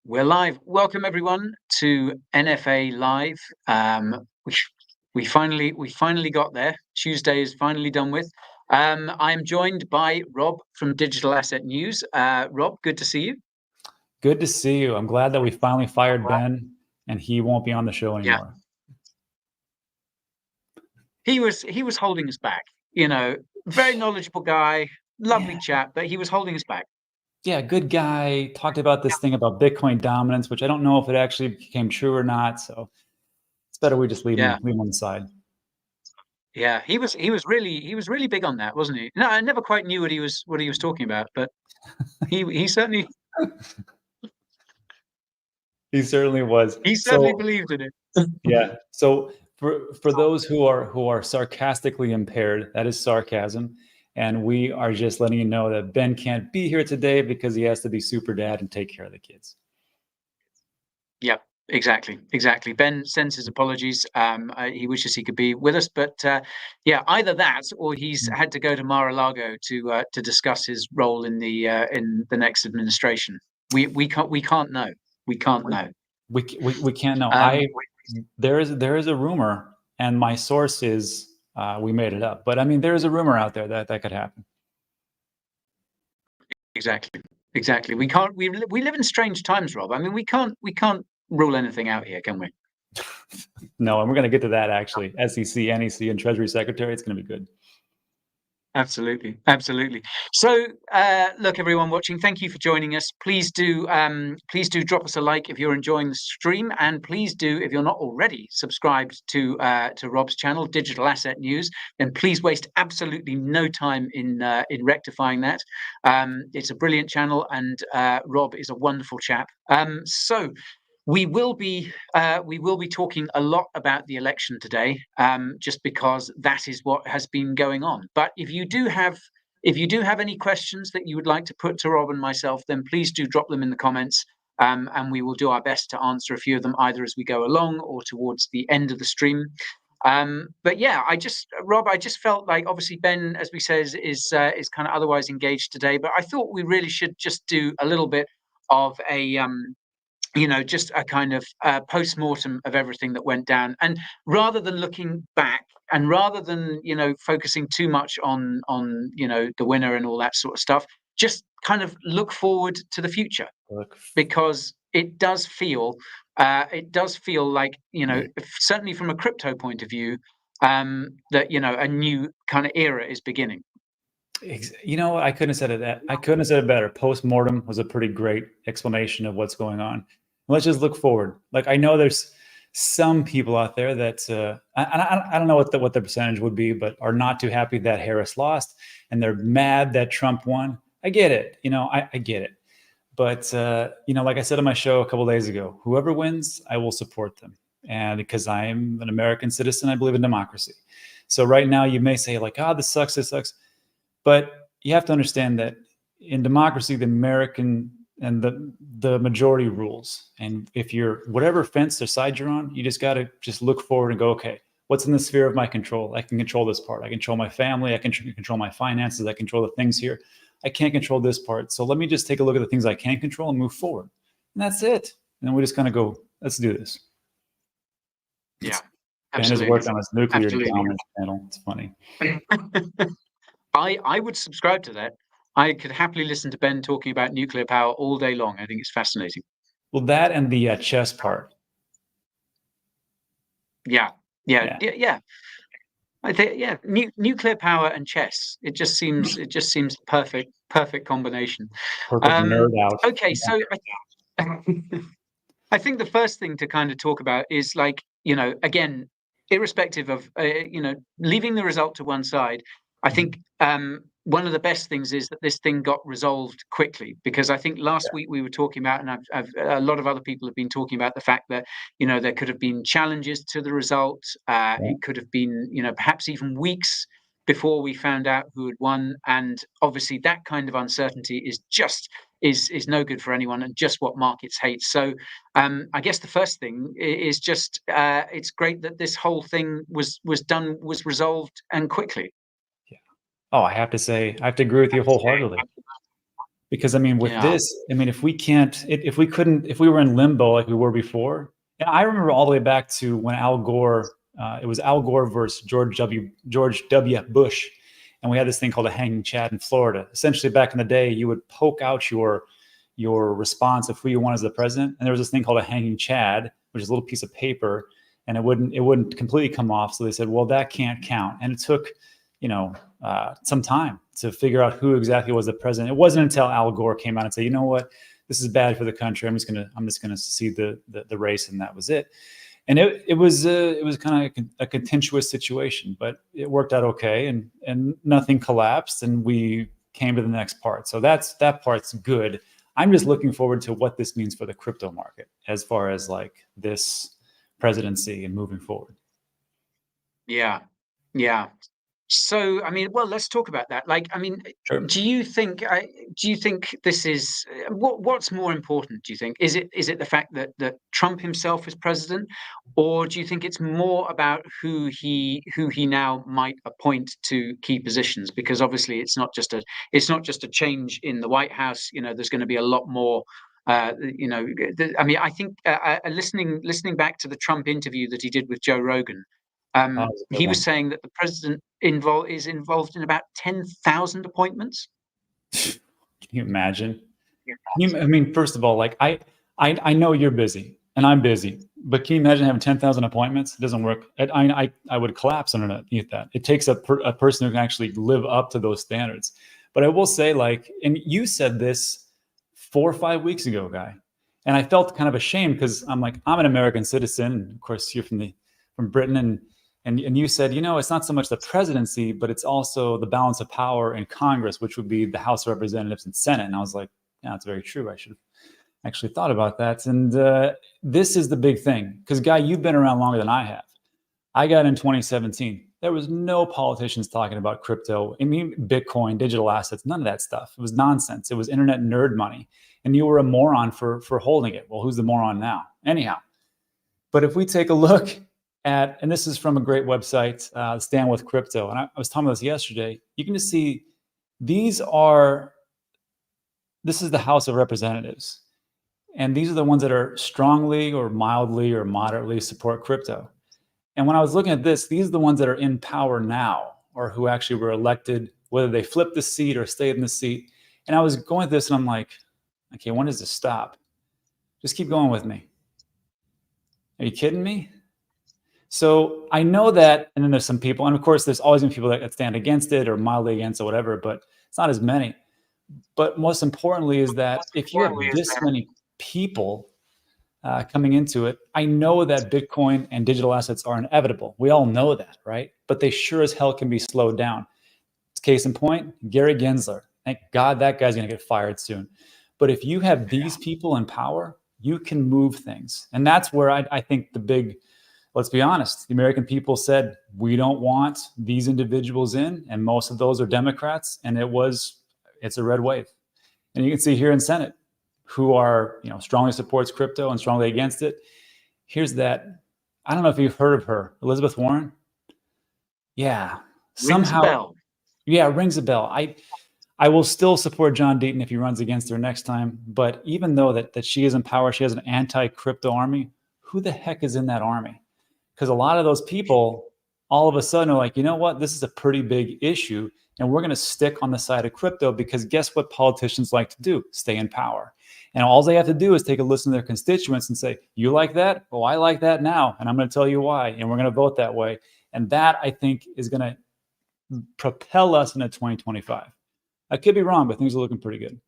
We're live. Welcome everyone to NFA Live. We finally got there. Tuesday is finally done with. I'm joined by Rob from Digital Asset News. Rob, good to see you. Good to see you. I'm glad that we finally fired Ben, and he won't be on the show anymore. He was holding us back. You know, very knowledgeable guy, lovely chap, but he was holding us back. Yeah, good guy. Talked about this thing about Bitcoin dominance, which I don't know if it actually became true or not. So it's better we just leave him on the side. Yeah, he was really big on that, wasn't he? No, I never quite knew what he was talking about, but he certainly he certainly was. He certainly believed in it. Yeah. So for those who are sarcastically impaired, that is sarcasm. And we are just letting you know that Ben can't be here today because he has to be super dad and take care of the kids. Yeah, exactly. Ben sends his apologies. He wishes he could be with us, but yeah, either that or he's had to go to Mar-a-Lago to discuss his role in the next administration. We can't know. We can't know. We can't know. There is a rumor, and my source is we made it up. But I mean, there is a rumor out there that could happen. Exactly. We can't. We live in strange times, Rob. I mean, we can't rule anything out here, can we? No, and we're going to get to that actually. SEC, NEC, and Treasury Secretary. It's going to be good. Absolutely. So, look, everyone watching, thank you for joining us. Please do drop us a like if you're enjoying the stream, and please do, if you're not already subscribed to Rob's channel, Digital Asset News, then please waste absolutely no time in rectifying that. It's a brilliant channel, and Rob is a wonderful chap. So. We will be talking a lot about the election today, just because that is what has been going on. But if you do have any questions that you would like to put to Rob and myself, then please do drop them in the comments, and we will do our best to answer a few of them either as we go along or towards the end of the stream. But yeah, Rob, I just felt like obviously Ben, as we said, is kind of otherwise engaged today, but I thought we really should just do a little bit of a just a kind of post-mortem of everything that went down. And rather than looking back and rather than, focusing too much on the winner and all that sort of stuff, just kind of look forward to the future. Because it does feel like, certainly from a crypto point of view, that, a new kind of era is beginning. I couldn't have said it I couldn't have said it better. Post-mortem was a pretty great explanation of what's going on. Let's just look forward. Like, I know there's some people out there that I don't know what the percentage would be, but are not too happy that Harris lost, and they're mad that Trump won. I get it. I get it. But like I said on my show a couple of days ago, whoever wins, I will support them. And because I am an American citizen, I believe in democracy. So right now you may say like, this sucks. But you have to understand that in democracy, the American and the majority rules. And if you're whatever fence or side you're on, you just got to just look forward and go, okay, what's in the sphere of my control? I can control this part. I control my family. I can control my finances. I control the things here. I can't control this part. So let me just take a look at the things I can control and move forward. And that's it. And then we just kind of go, let's do this. Yeah. Ben has worked on his nuclear dominance panel. It's funny. I would subscribe to that. I could happily listen to Ben talking about nuclear power all day long. I think it's fascinating. Well, that and the chess part. Yeah. I think nuclear power and chess. It just seems the perfect combination. Nerd out. Okay, so I think the first thing to kind of talk about is like, again, irrespective of leaving the result to one side, I think one of the best things is that this thing got resolved quickly, because I think last week we were talking about, and a lot of other people have been talking about the fact that, there could have been challenges to the result. It could have been, perhaps even weeks before we found out who had won. And obviously that kind of uncertainty is no good for anyone, and just what markets hate. So I guess the first thing is just it's great that this whole thing was resolved and quickly. Oh, I have to agree with you wholeheartedly. Because I mean, with Yeah. this, I mean, if we can't, if we couldn't, if we were in limbo like we were before, and I remember all the way back to when Al Gore, it was Al Gore versus George W. Bush, and we had this thing called a hanging chad in Florida. Essentially, back in the day, you would poke out your response of who you want as the president, and there was this thing called a hanging chad, which is a little piece of paper, and it wouldn't completely come off. So they said, well, that can't count, and it took, some time to figure out who exactly was the president. It wasn't until Al Gore came out and said, you know what, this is bad for the country. I'm just gonna secede the race, and that was it. And it was kind of a contentious situation, but it worked out okay, and nothing collapsed, and we came to the next part. So that part's good. I'm just looking forward to what this means for the crypto market as far as like this presidency and moving forward. Yeah. Yeah. So, I mean, well, let's talk about that. Like, I mean, Sure. do you think this is what's more important? Do you think is it the fact that Trump himself is president, or do you think it's more about who he now might appoint to key positions? Because obviously, it's not just a change in the White House. There's going to be a lot more. I mean, I think listening back to the Trump interview that he did with Joe Rogan. That was a good He was one. saying that the president is involved in about 10,000 appointments. Can you imagine? I mean, first of all, like I know you're busy and I'm busy, but can you imagine having 10,000 appointments? It doesn't work. I would collapse underneath that. It takes a person who can actually live up to those standards. But I will say, like, and you said this 4 or 5 weeks ago, guy, and I felt kind of ashamed because I'm like, I'm an American citizen, and of course you're from Britain, and you said, it's not so much the presidency, but it's also the balance of power in Congress, which would be the House of Representatives and Senate. And I was like, yeah, that's very true. I should have actually thought about that. And this is the big thing, because Guy, you've been around longer than I have. I got in 2017. There was no politicians talking about crypto. I mean, Bitcoin, digital assets, none of that stuff. It was nonsense. It was internet nerd money. And you were a moron for holding it. Well, who's the moron now? Anyhow. But if we take a look at, and this is from a great website, Stand With Crypto, and I was talking about this yesterday, you can just see this is the House of Representatives. And these are the ones that are strongly or mildly or moderately support crypto. And when I was looking at this, these are the ones that are in power now, or who actually were elected, whether they flipped the seat or stayed in the seat. And I was going with this and I'm like, okay, when does this stop? Just keep going with me. Are you kidding me? So I know that, and then there's some people, and of course there's always been people that stand against it or mildly against or whatever, but it's not as many. But most importantly is that if you have this many people coming into it, I know that Bitcoin and digital assets are inevitable. We all know that, right? But they sure as hell can be slowed down. Case in point, Gary Gensler. Thank God that guy's going to get fired soon. But if you have these people in power, you can move things. And that's where I think the big, let's be honest, the American people said, we don't want these individuals in, and most of those are Democrats, and it's a red wave. And you can see here in Senate, who are, strongly supports crypto and strongly against it. Here's that, I don't know if you've heard of her, Elizabeth Warren. Yeah, Rings a somehow, bell. yeah, rings a bell. I will still support John Deaton if he runs against her next time. But even though that she is in power, she has an anti-crypto army. Who the heck is in that army? Because a lot of those people all of a sudden are like, you know what, this is a pretty big issue, and we're going to stick on the side of crypto because guess what politicians like to do? Stay in power. And all they have to do is take a listen to their constituents and say, you like that? Oh, I like that now. And I'm going to tell you why. And we're going to vote that way. And that, I think, is going to propel us into 2025. I could be wrong, but things are looking pretty good.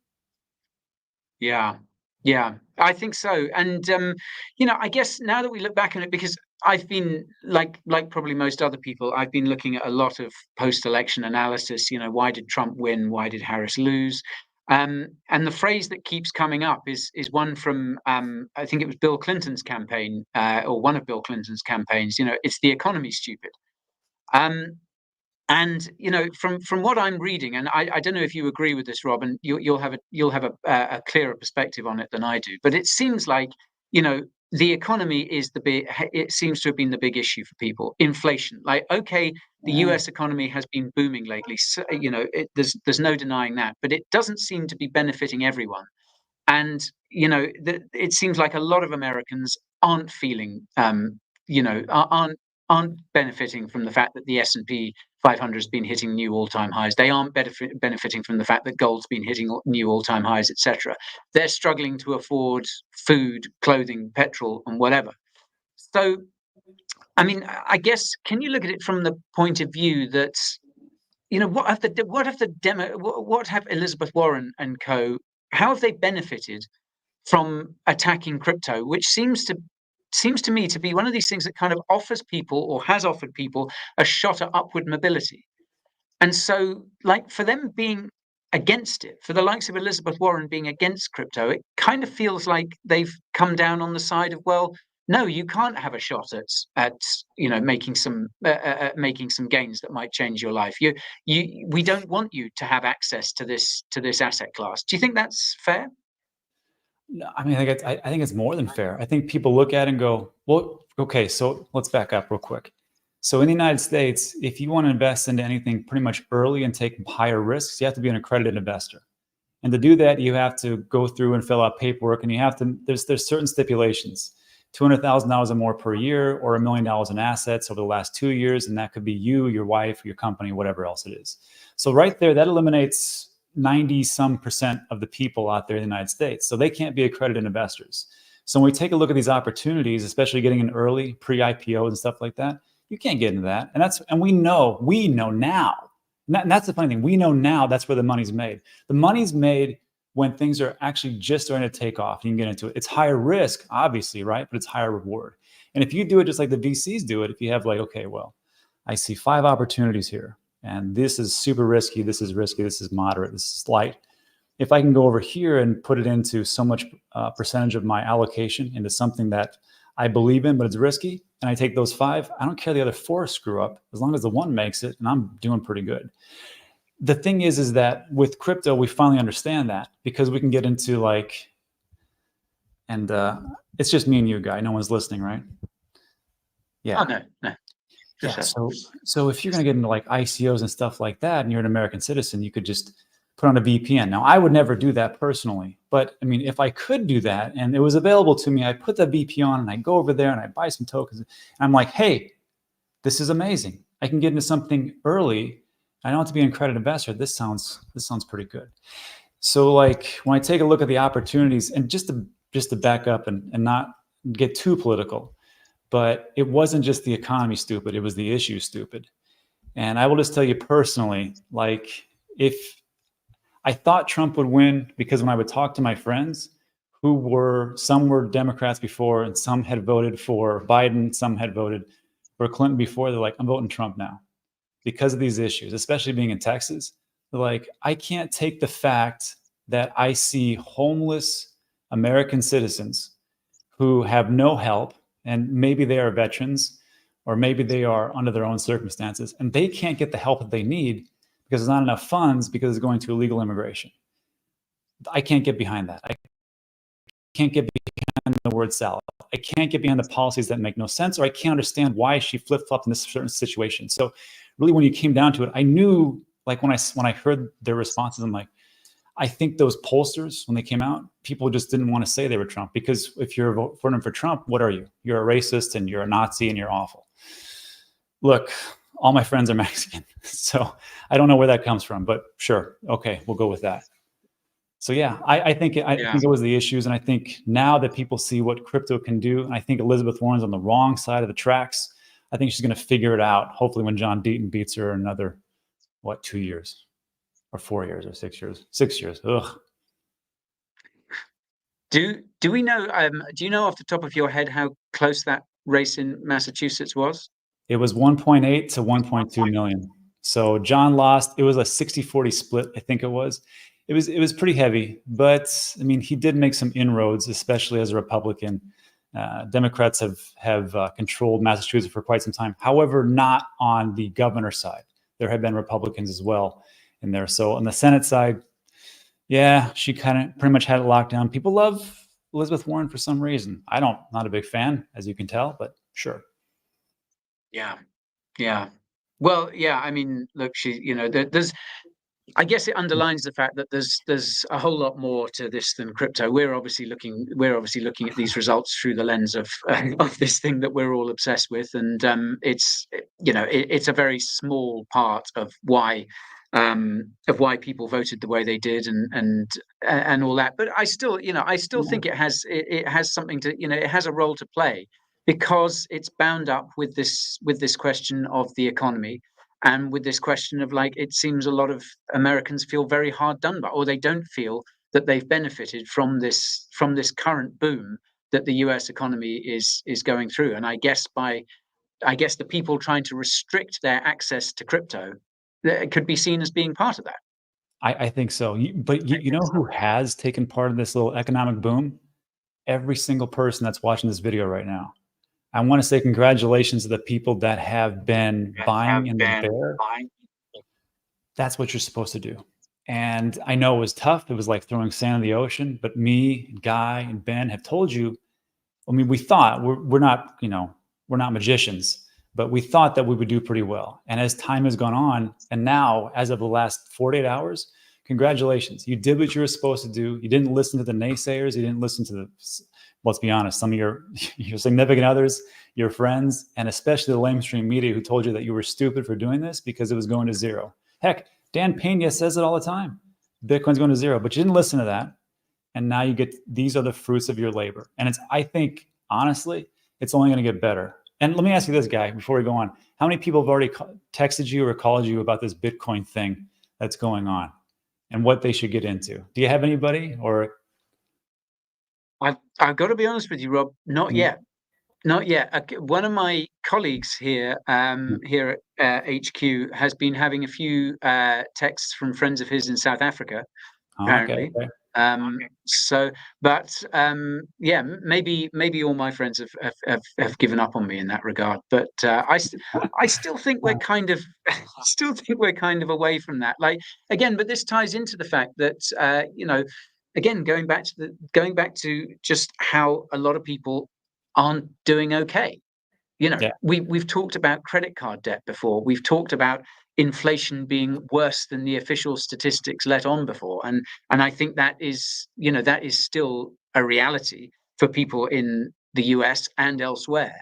Yeah, yeah, I think so. And I guess now that we look back on it, because I've been like probably most other people, I've been looking at a lot of post-election analysis. Why did Trump win? Why did Harris lose? And the phrase that keeps coming up is one from I think it was Bill Clinton's campaign, or one of Bill Clinton's campaigns. It's the economy, stupid. Um, and from what I'm reading, and I don't know if you agree with this, Rob, and you'll have a clearer perspective on it than I do. But it seems like you know the economy is the big, it seems to have been the big issue for people. Inflation, like, okay, the US economy has been booming lately. So, there's no denying that, but it doesn't seem to be benefiting everyone. And, it seems like a lot of Americans aren't feeling, aren't benefiting from the fact that the S&P 500 has been hitting new all-time highs. They aren't benefiting from the fact that gold's been hitting new all-time highs, etc. They're struggling to afford food, clothing, petrol, and whatever. So, I mean, I guess, can you look at it from the point of view that, what have Elizabeth Warren and co, how have they benefited from attacking crypto, which seems to me to be one of these things that kind of offers people, or has offered people, a shot at upward mobility. And so, like, for them being against it, for the likes of Elizabeth Warren being against crypto, it kind of feels like they've come down on the side of, well, no, you can't have a shot at making some gains that might change your life. We don't want you to have access to this asset class. Do you think that's fair? No, I mean, I think it's more than fair. I think people look at it and go, well, okay, so let's back up real quick. So in the United States, if you want to invest into anything pretty much early and take higher risks, you have to be an accredited investor. And to do that, you have to go through and fill out paperwork, and you have to, there's certain stipulations, $200,000 or more per year, or $1 million in assets over the last 2 years. And that could be you, your wife, your company, whatever else it is. So right there, that eliminates 90% of the people out there in the United States. So they can't be accredited investors. So when we take a look at these opportunities, especially getting in early, pre-IPO and stuff like that, you can't get into that. And we know now. And that's the funny thing. We know now that's where the money's made. The money's made when things are actually just starting to take off. You can get into it. It's higher risk, obviously, right? But it's higher reward. And if you do it just like the VCs do it, if you have like, okay, well, I see 5 opportunities here, and this is super risky, this is risky, this is moderate, this is light. If I can go over here and put it into so much percentage of my allocation into something that I believe in, but it's risky, and I take those 5, I don't care the other 4 screw up, as long as the 1 makes it, and I'm doing pretty good. The thing is that with crypto, we finally understand that, because we can get into like, and it's just me and you, Guy. No one's listening, right? Yeah. Oh, no. Yeah. So if you're going to get into like ICOs and stuff like that, and you're an American citizen, you could just put on a VPN. Now, I would never do that personally, but I mean, if I could do that and it was available to me, I put the VPN on and I go over there and I buy some tokens. And I'm like, hey, this is amazing. I can get into something early. I don't have to be an accredited investor. This sounds pretty good. So like when I take a look at the opportunities, and just to back up and not get too political, but it wasn't just the economy stupid, it was the issue stupid. And I will just tell you personally, like, if I thought Trump would win, because when I would talk to my friends some were Democrats before, and some had voted for Biden, some had voted for Clinton before, they're like, I'm voting Trump now because of these issues, especially being in Texas. They're like, I can't take the fact that I see homeless American citizens who have no help, and maybe they are veterans, or maybe they are under their own circumstances, and they can't get the help that they need because there's not enough funds, because it's going to illegal immigration. I can't get behind that. I can't get behind the word salad. I can't get behind the policies that make no sense, or I can't understand why she flip-flopped in this certain situation. So really, when you came down to it, I knew, like, when I heard their responses, I'm like, I think those pollsters, when they came out, people just didn't want to say they were Trump, because if you're voting for Trump, what are you? You're a racist and you're a Nazi and you're awful. Look, all my friends are Mexican, so I don't know where that comes from, but sure, okay, we'll go with that. So yeah, I think it was the issues, and I think now that people see what crypto can do, and I think Elizabeth Warren's on the wrong side of the tracks. I think she's going to figure it out, hopefully, when John Deaton beats her in another, 2 years? Or 4 years, or 6 years? 6 years. Ugh. Do we know? Do you know off the top of your head how close that race in Massachusetts was? It was 1.8 to 1.2 million. So John lost. It was a 60-40 split, I think it was. It was pretty heavy, but I mean, he did make some inroads, especially as a Republican. Democrats have controlled Massachusetts for quite some time. However, not on the governor side. There have been Republicans as well in there. So on the Senate side, yeah, she kind of pretty much had it locked down. People love Elizabeth Warren for some reason. Not a big fan, as you can tell, but sure. Yeah. Yeah. Well, yeah, I mean, look, there's I guess it underlines the fact that there's a whole lot more to this than crypto. We're obviously looking at these results through the lens of of this thing that we're all obsessed with, and it's a very small part of why people voted the way they did, and all that. But I still think it has something to, it has a role to play, because it's bound up with this question of the economy, and with this question of, like, it seems a lot of Americans feel very hard done by, or they don't feel that they've benefited from this current boom that the US economy is going through. And I guess the people trying to restrict their access to crypto, that could be seen as being part of that. I think so. But you know who has taken part of this little economic boom? Every single person that's watching this video right now. I want to say congratulations to the people that have been buying in the bear. That's what you're supposed to do. And I know it was tough. It was like throwing sand in the ocean. But me, Guy, and Ben have told you. I mean, we thought we're not, we're not magicians, but we thought that we would do pretty well. And as time has gone on, and now, as of the last 48 hours, congratulations. You did what you were supposed to do. You didn't listen to the naysayers. You didn't listen to let's be honest, some of your significant others, your friends, and especially the lamestream media who told you that you were stupid for doing this because it was going to zero. Heck, Dan Pena says it all the time. Bitcoin's going to zero, but you didn't listen to that. And now these are the fruits of your labor. And I think, honestly, it's only going to get better. And let me ask you this, Guy, before we go on. How many people have already texted you or called you about this Bitcoin thing that's going on and what they should get into? Do you have anybody, or? I've got to be honest with you, Rob. Not yet. Not yet. One of my colleagues here at HQ has been having a few texts from friends of his in South Africa, apparently. Okay. Yeah, maybe all my friends have given up on me in that regard. But I still think we're kind of away from that. Like, again, but this ties into the fact that again, going back to just how a lot of people aren't doing okay. Yeah. We've talked about credit card debt before. We've talked about inflation being worse than the official statistics let on before, and I think that is still a reality for people in the US and elsewhere.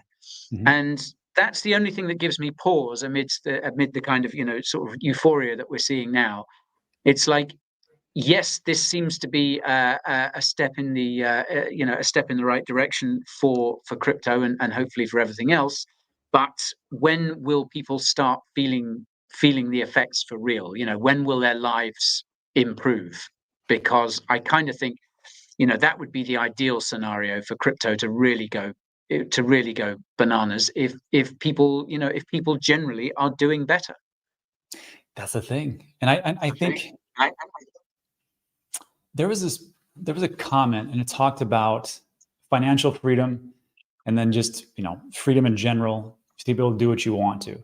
Mhm. And that's the only thing that gives me pause amid the kind of sort of euphoria that we're seeing now. It's like, yes, this seems to be a step in the right direction for crypto, and hopefully for everything else. But when will people start feeling the effects for real? When will their lives improve? Because I kind of think that would be the ideal scenario for crypto to really go bananas, if people generally are doing better. That's the thing. And I think there was a comment, and it talked about financial freedom, and then just freedom in general, to be able to do what you want to.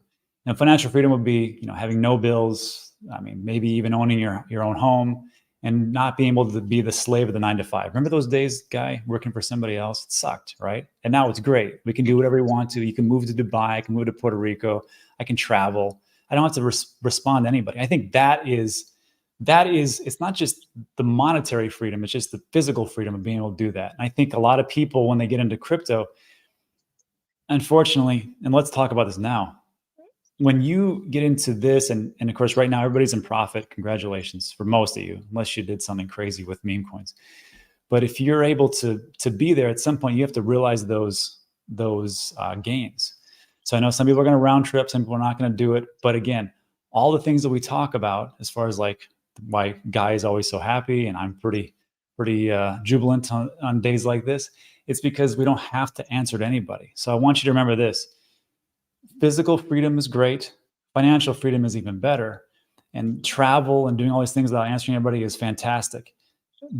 And financial freedom would be having no bills. I mean, maybe even owning your own home, and not being able to be the slave of the 9 to 5. Remember those days, Guy, working for somebody else? It sucked, right? And now it's great. We can do whatever we want to. You can move to Dubai. I can move to Puerto Rico. I can travel. I don't have to respond to anybody. I think that is, it's not just the monetary freedom, it's just the physical freedom of being able to do that. And I think a lot of people, when they get into crypto, unfortunately, and let's talk about this now, when you get into this, and of course, right now, everybody's in profit. Congratulations for most of you, unless you did something crazy with meme coins. But if you're able to be there at some point, you have to realize those gains. So I know some people are going to round trip, some people are not going to do it. But again, all the things that we talk about, as far as like why Guy is always so happy, and I'm pretty jubilant on days like this, it's because we don't have to answer to anybody. So I want you to remember this. Physical freedom is great. Financial freedom is even better. And travel and doing all these things without answering everybody is fantastic.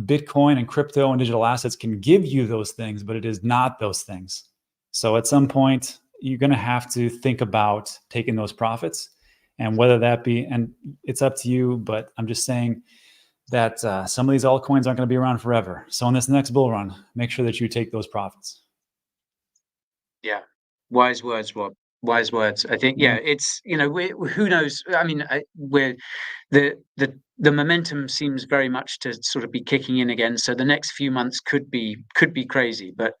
Bitcoin and crypto and digital assets can give you those things, but it is not those things. So at some point, you're going to have to think about taking those profits, and whether that be, and it's up to you, but I'm just saying, that some of these altcoins aren't going to be around forever. So in this next bull run, make sure that you take those profits. Yeah, wise words, Rob. Wise words. I think, yeah, it's, who knows? I mean, we're the momentum seems very much to sort of be kicking in again. So the next few months could be crazy. But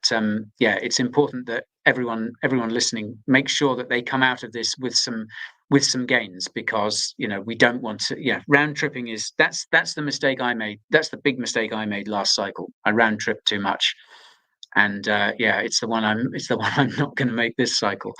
yeah, it's important that everyone listening makes sure that they come out of this with some gains, because we don't want to. Yeah, round tripping that's the mistake I made. That's the big mistake I made last cycle. I round tripped too much. And yeah, it's the one I'm not going to make this cycle.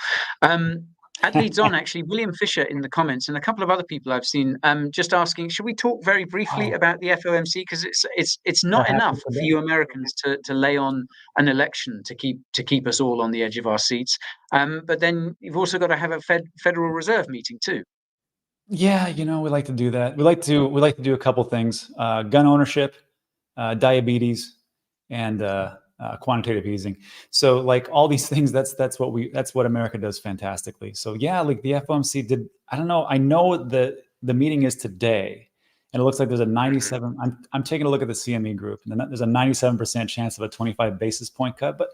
That leads on, actually, William Fisher in the comments, and a couple of other people I've seen just asking, should we talk very briefly about the FOMC, because it's not enough for you Americans to lay on an election to keep us all on the edge of our seats, but then you've also got to have a Federal Reserve meeting too. Yeah, we like to do that. We like to do a couple things: gun ownership, diabetes, and quantitative easing. So like all these things, that's what America does fantastically. So yeah, like the FOMC did. I don't know. I know the meeting is today, and it looks like there's a 97. I'm taking a look at the CME group, and there's a 97% chance of a 25 basis point cut. But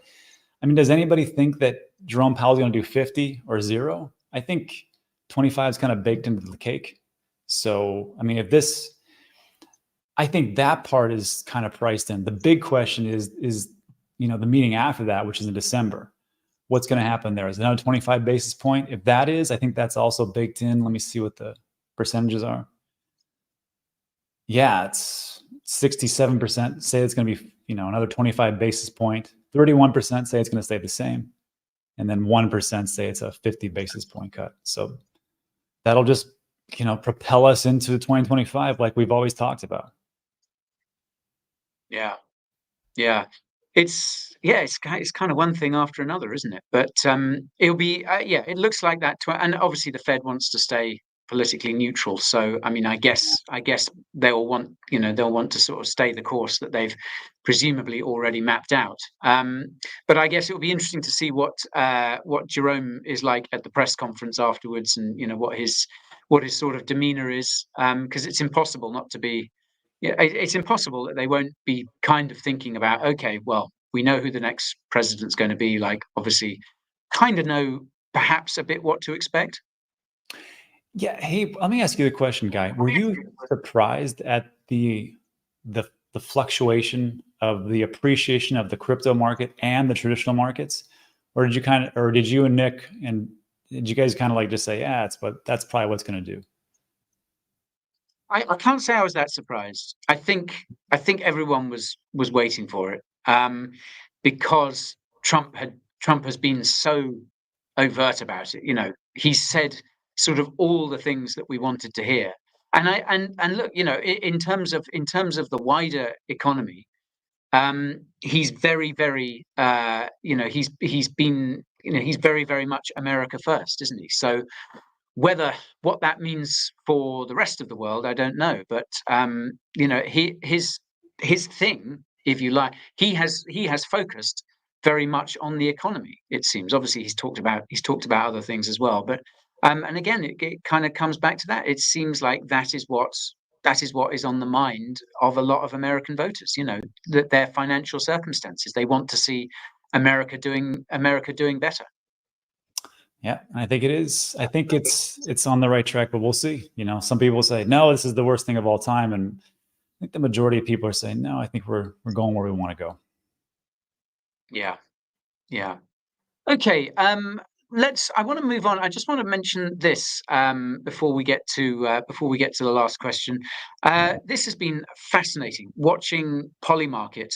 I mean, does anybody think that Jerome Powell's going to do 50 or 0? I think 25 is kind of baked into the cake. So I mean, I think that part is kind of priced in. The big question is the meeting after that, which is in December. What's going to happen there? Is it another 25 basis point? If that is, I think that's also baked in. Let me see what the percentages are. Yeah, it's 67% say it's going to be, another 25 basis point. 31% say it's going to stay the same. And then 1% say it's a 50 basis point cut. So that'll just, propel us into 2025 like we've always talked about. Yeah. Yeah. It's kind of one thing after another, isn't it? But it'll be it looks like that. And obviously the Fed wants to stay politically neutral. So I mean, I guess they'll want to sort of stay the course that they've presumably already mapped out. But I guess it will be interesting to see what Jerome is like at the press conference afterwards, and what his sort of demeanor is, because it's impossible not to be. Yeah, it's impossible that they won't be kind of thinking about, okay, well, we know who the next president's going to be. Like, obviously, kind of know perhaps a bit what to expect. Yeah. Hey, let me ask you a question, Guy. Were you surprised at the fluctuation of the appreciation of the crypto market and the traditional markets, or did you and Nick did you guys kind of like just say, yeah, that's probably what's going to do? I can't say I was that surprised. I think everyone was waiting for it, because Trump has been so overt about it. He's said sort of all the things that we wanted to hear. And look, in terms of the wider economy, he's very, very he's been he's very, very much America first, isn't he? So what that means for the rest of the world, I don't know. But his thing, if you like, he has focused very much on the economy. It seems. Obviously, he's talked about other things as well. But and again, it kind of comes back to that. It seems like that is what is on the mind of a lot of American voters. That their financial circumstances. They want to see America doing better. Yeah, I think it is. I think it's on the right track, but we'll see. Some people say, no, this is the worst thing of all time. And I think the majority of people are saying, no, I think we're going where we want to go. Yeah. Yeah. Okay. I want to move on. I just want to mention this before we get to the last question. This has been fascinating watching Polymarket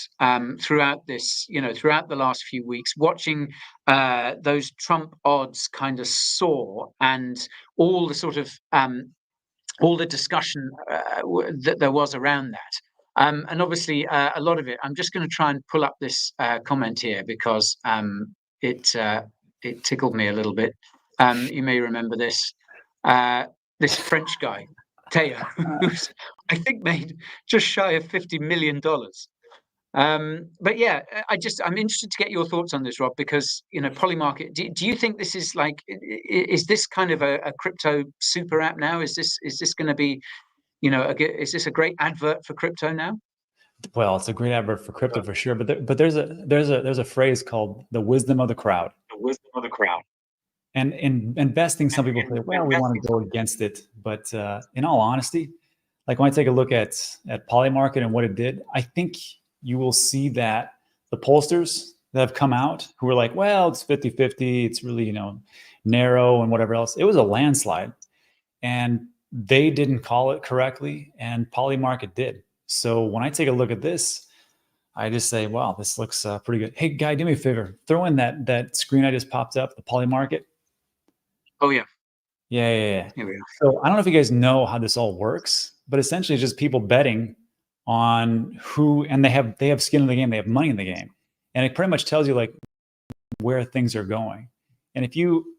throughout the last few weeks, watching those Trump odds kind of soar, and all the sort of all the discussion that there was around that. And obviously, a lot of it. I'm just going to try and pull up this comment here, because it tickled me a little bit. You may remember this French guy, Teo, who's I think made just shy of $50 million. But yeah, I'm interested to get your thoughts on this, Rob, because Polymarket. Do you think this is like, is this kind of a crypto super app now? Is this going to be is this a great advert for crypto now? Well, it's a great advert for crypto for sure, but there's a phrase called the wisdom of the crowd. The wisdom of the crowd. And in investing, some people say, well, we want to go against it. But in all honesty, like when I take a look at Polymarket and what it did, I think you will see that the pollsters that have come out who were like, well, it's 50-50, it's really, narrow and whatever else. It was a landslide. And they didn't call it correctly, and Polymarket did. So when I take a look at this, I just say, wow, this looks pretty good. Hey, Guy, do me a favor. Throw in that screen I just popped up, the Polymarket. Oh, yeah. Yeah. Here we are. So I don't know if you guys know how this all works, but essentially it's just people betting on who, and they have skin in the game. They have money in the game. And it pretty much tells you like where things are going. And if you,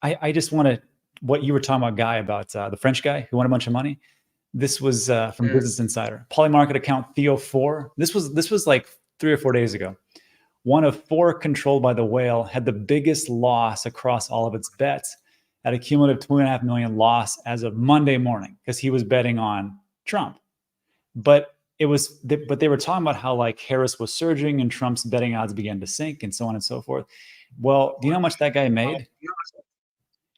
I just want to, what you were talking about, Guy, about the French guy who won a bunch of money. This was from Business Insider. Polymarket account Theo4. This was like 3 or 4 days ago. One of 4 controlled by the whale had the biggest loss across all of its bets at a cumulative $2.5 million loss as of Monday morning because he was betting on Trump. But they were talking about how like Harris was surging and Trump's betting odds began to sink and so on and so forth. Well, do you know how much that guy made?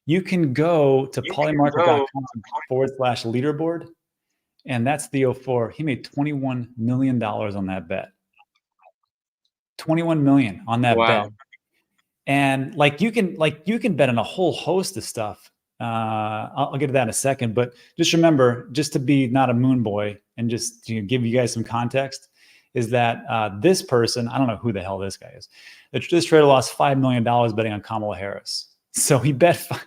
You can go to polymarket.com/leaderboard, and that's Theo4. He made $21 million on that bet. 21 million on that bet. And like you can bet on a whole host of stuff. I'll get to that in a second, but just remember, just to be not a moon boy and just to give you guys some context, is that this person, I don't know who the hell this guy is. This trader lost $5 million betting on Kamala Harris. So he bet 5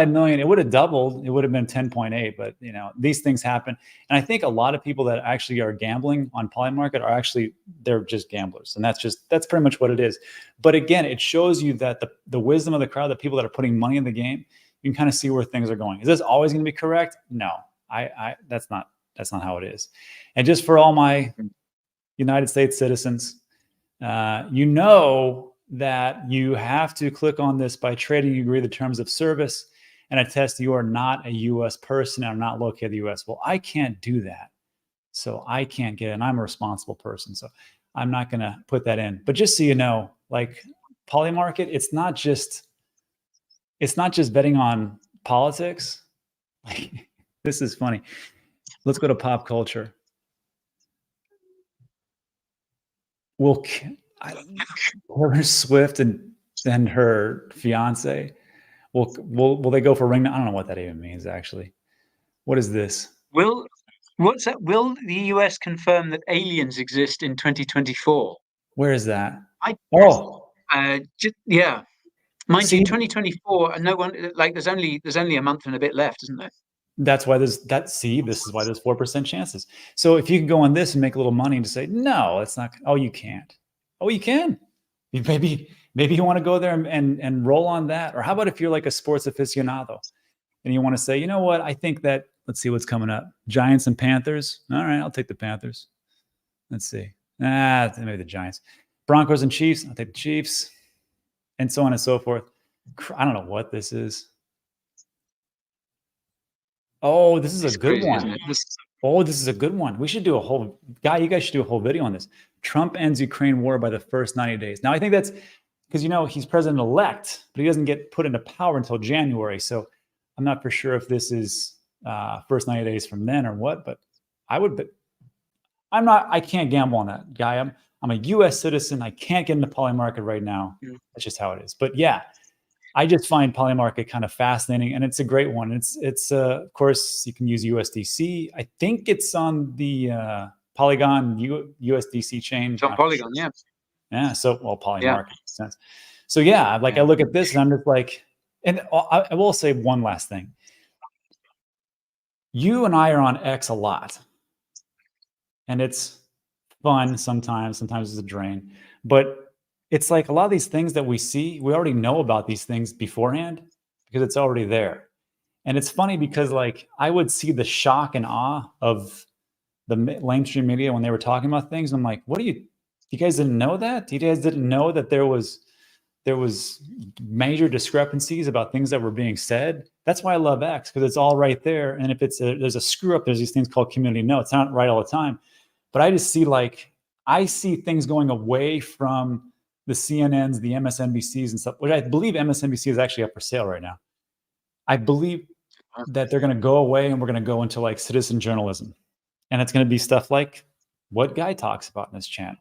million. It would have doubled. It would have been 10.8, but these things happen. And I think a lot of people that actually are gambling on Polymarket are actually, they're just gamblers. And that's pretty much what it is. But again, it shows you that the wisdom of the crowd, the people that are putting money in the game, you can kind of see where things are going. Is this always going to be correct? No, that's not how it is. And just for all my United States citizens, that you have to click on this by trading. You agree the terms of service and attest you are not a U.S. person and are not located in the U.S. Well, I can't do that. So I can't get it. And I'm a responsible person. So I'm not going to put that in. But just so you know, like Polymarket, it's not just betting on politics. Like, this is funny. Let's go to pop culture. Taylor Swift and her fiance will they go for ring? I don't know what that even means actually. What is this? What's that? Will the US confirm that aliens exist in 2024? Where is that? Yeah. Mind you, 2024, and no one, like there's only a month and a bit left, isn't there? That's why this is why there's 4% chances. So if you can go on this and make a little money and just say, no, it's not. Oh, you can't. Oh, you can. Maybe you want to go there and roll on that. Or how about if you're like a sports aficionado and you want to say, you know what? I think that, let's see what's coming up. Giants and Panthers. All right, I'll take the Panthers. Let's see. Maybe the Giants. Broncos and Chiefs. I'll take the Chiefs. And so on and so forth. I don't know what this is. Oh, this is a good one. This is a good one. We should do you guys should do a whole video on this. Trump ends Ukraine war by the first 90 days. Now, I think that's because, he's president-elect, but he doesn't get put into power until January. So I'm not for sure if this is first 90 days from then or what, but I can't gamble on that, Guy. I'm a U.S. citizen. I can't get into Polymarket right now. That's just how it is. But yeah, I just find Polymarket kind of fascinating, and it's a great one. It's of course, you can use USDC. I think it's on the Polygon USDC chain. It's on Polygon, yeah. Yeah, so, Polymarket makes sense. So yeah, I look at this and I'm just like, and I will say one last thing. You and I are on X a lot, and it's fun sometimes it's a drain, but it's like a lot of these things that we see, we already know about these things beforehand because it's already there. And it's funny because like I would see the shock and awe of the mainstream media when they were talking about things. I'm like, you guys didn't know that? You guys didn't know that there was major discrepancies about things that were being said That's why I love X, because it's all right there. And if there's a screw up, there's these things called community notes. It's not right all the time, but I just see I see things going away from the CNNs, the MSNBCs and stuff, which I believe MSNBC is actually up for sale right now. I believe that they're going to go away and we're going to go into like citizen journalism. And it's going to be stuff like what Guy talks about in this channel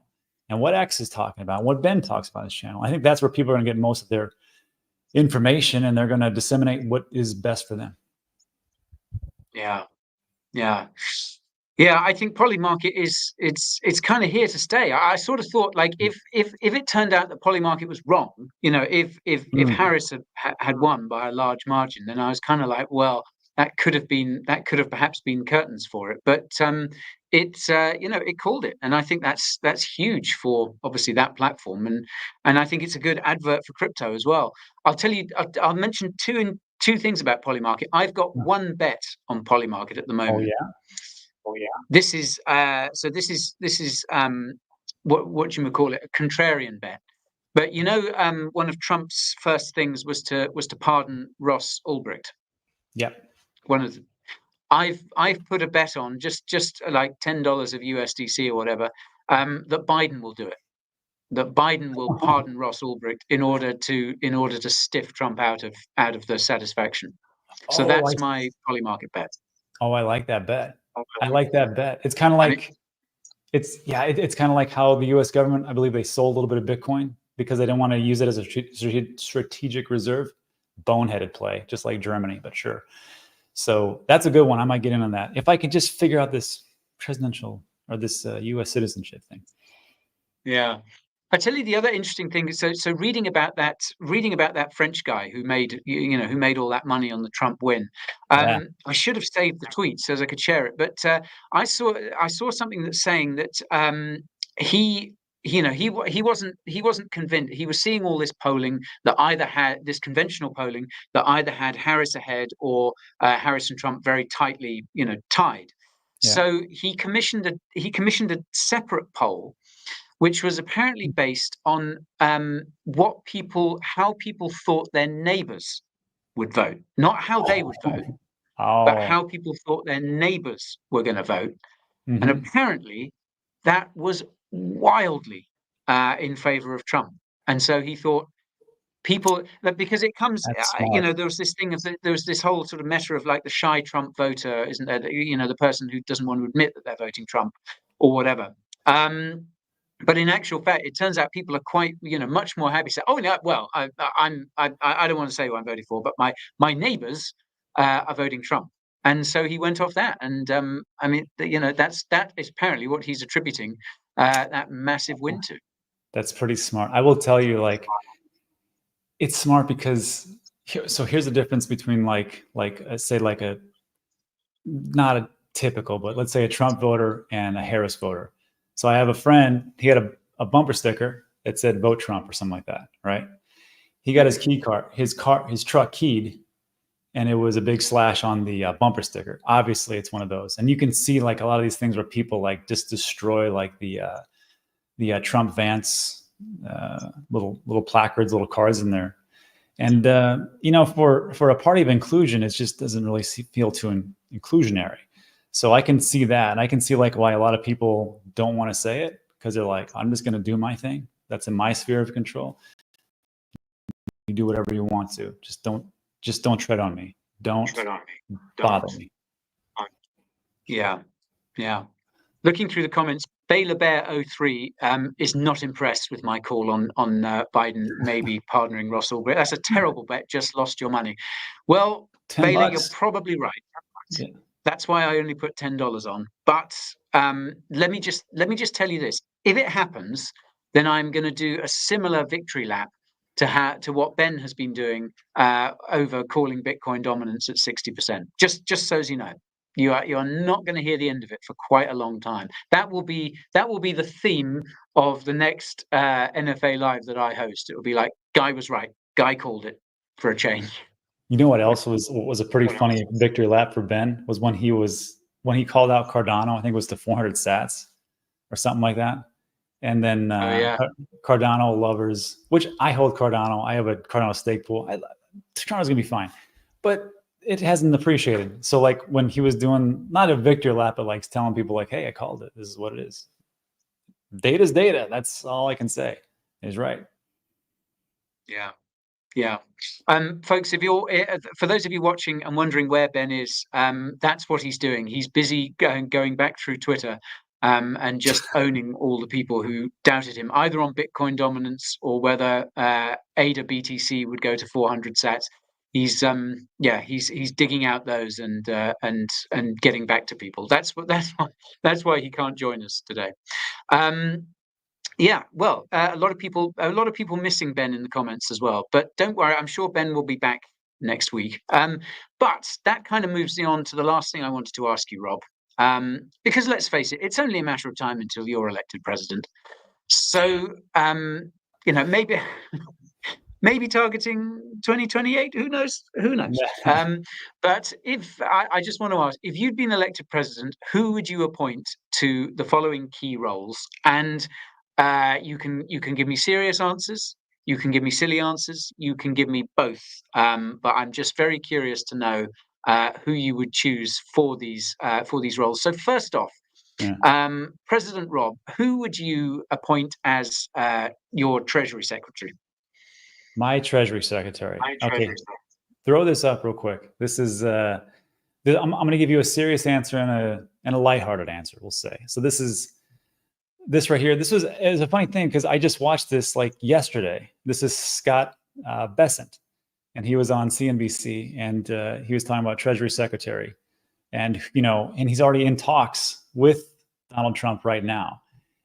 and what X is talking about, what Ben talks about in this channel. I think that's where people are going to get most of their information, and they're going to disseminate what is best for them. Yeah. I think Polymarket it's kind of here to stay. I sort of thought, like, if it turned out that Polymarket was wrong, if Harris had won by a large margin, then I was kind of like, well, that could have perhaps been curtains for it. But it called it, and I think that's huge for obviously that platform, and I think it's a good advert for crypto as well. I'll tell you, I'll mention two things about Polymarket. I've got one bet on Polymarket at the moment. Oh yeah. This is what you would call it, a contrarian bet. But one of Trump's first things was to pardon Ross Ulbricht. Yeah. One of them. I've put a bet on just like $10 of USDC or whatever, that Biden will do it. That Biden will pardon Ross Ulbricht in order to stiff Trump out of the satisfaction. So that's my Polymarket bet. Oh, I like that bet. I like that bet. It's kind of like it's kind of like how the U.S. government, I believe, they sold a little bit of Bitcoin because they didn't want to use it as a strategic reserve. Boneheaded play, just like Germany, but sure. So that's a good one. I might get in on that if I could just figure out this presidential or this U.S. citizenship thing. Yeah. I tell you the other interesting thing is so reading about that French guy who made all that money on the Trump win. I should have saved the tweet so as I could share it, but I saw something that's saying that he wasn't convinced. He was seeing all this polling that either had this conventional polling that either had Harris ahead or Harris and Trump very tightly tied. Yeah. So he commissioned a separate poll, which was apparently based on how people thought their neighbors would vote, not how they would vote, but how people thought their neighbors were going to vote. Mm-hmm. And apparently that was wildly in favor of Trump. And so he thought because it comes, there was this thing there was this whole sort of meta of like the shy Trump voter, isn't there? The person who doesn't want to admit that they're voting Trump or whatever. But in actual fact, it turns out people are quite, much more happy to say, "Oh no, well, I don't want to say who I'm voting for, but my neighbours are voting Trump." And so he went off that, and that is apparently what he's attributing that massive win to. That's pretty smart. I will tell you, it's smart because here's the difference between say not a typical, but let's say a Trump voter and a Harris voter. So I have a friend, he had a bumper sticker that said vote Trump or something like that, right? He got his truck keyed, and it was a big slash on the bumper sticker. Obviously it's one of those. And you can see a lot of these things where people just destroy the Trump Vance little placards, little cards in there. And for a party of inclusion, it just doesn't really feel too inclusionary. So I can see that, and I can see why a lot of people don't want to say it, because they're like, I'm just going to do my thing. That's in my sphere of control. You do whatever you want to. Just don't tread on me. Don't bother me. Yeah. Looking through the comments, Baylor Bear 03 is not impressed with my call on Biden maybe pardoning Ross Ulbricht. That's a terrible bet. Just lost your money. Well, Baylor, you're probably right. Yeah. That's why I only put $10 on. But let me just tell you this: if it happens, then I'm going to do a similar victory lap to what Ben has been doing over calling Bitcoin dominance at 60%. Just so as you know, you are not going to hear the end of it for quite a long time. That will be the theme of the next NFA live that I host. It will be like, Guy was right. Guy called it for a change. You know what else was a pretty funny victory lap for Ben was when he called out Cardano. I think it was to 400 sats or something like that. And then Cardano lovers, which I hold Cardano. I have a Cardano stake pool. Cardano's gonna be fine, but it hasn't appreciated. So like when he was doing not a victory lap, but like telling people like, hey, I called it. This is what it is. Data's data. That's all I can say. Is right. Yeah. Yeah. Folks, if you're for those of you watching and wondering where Ben is, that's what he's doing. He's busy going back through Twitter and just owning all the people who doubted him, either on Bitcoin dominance or whether ADA BTC would go to 400 sats. He's digging out those and getting back to people. That's why he can't join us today. Yeah, well, a lot of people missing Ben in the comments as well. But don't worry, I'm sure Ben will be back next week. But that kind of moves me on to the last thing I wanted to ask you, Rob. Because let's face it, it's only a matter of time until you're elected president. So, maybe targeting 2028. Who knows? Who knows? But if I just want to ask, if you'd been elected president, who would you appoint to the following key roles? And you can give me serious answers, you can give me silly answers, you can give me both. But I'm just very curious to know who you would choose for these roles. So first off, President Rob, who would you appoint as your Treasury Secretary? My Treasury Secretary. Okay, throw this up real quick. This is I'm going to give you a serious answer and a lighthearted answer. We'll say so. This right here. This is a funny thing because I just watched this like yesterday. This is Scott Bessent, and he was on CNBC, and he was talking about Treasury Secretary, and and he's already in talks with Donald Trump right now.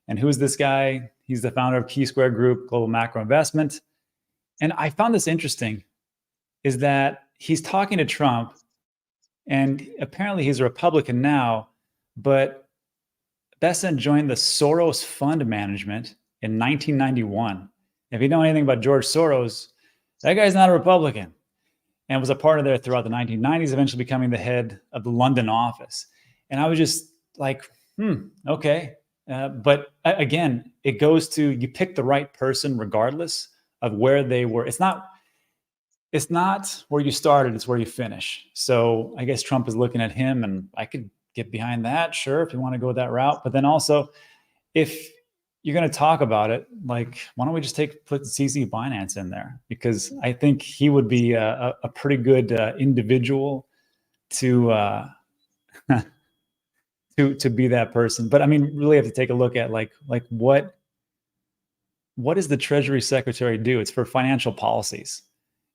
And who's this guy? He's the founder of Key Square Group, Global Macro Investment. And I found this interesting, is that he's talking to Trump, and apparently he's a Republican now, but Bessent joined the Soros Fund Management in 1991. If you know anything about George Soros, that guy's not a Republican and was a part of there throughout the 1990s, eventually becoming the head of the London office. And I was just like, okay. But again, it goes to you pick the right person regardless of where they were. It's not where you started, it's where you finish. So I guess Trump is looking at him, and I could get behind that, sure, if you want to go that route. But then also, if you're going to talk about it, like, why don't we just put CZ Binance in there? Because I think he would be a pretty good individual to to be that person. But I mean, really have to take a look at like what does the Treasury Secretary do? It's for financial policies.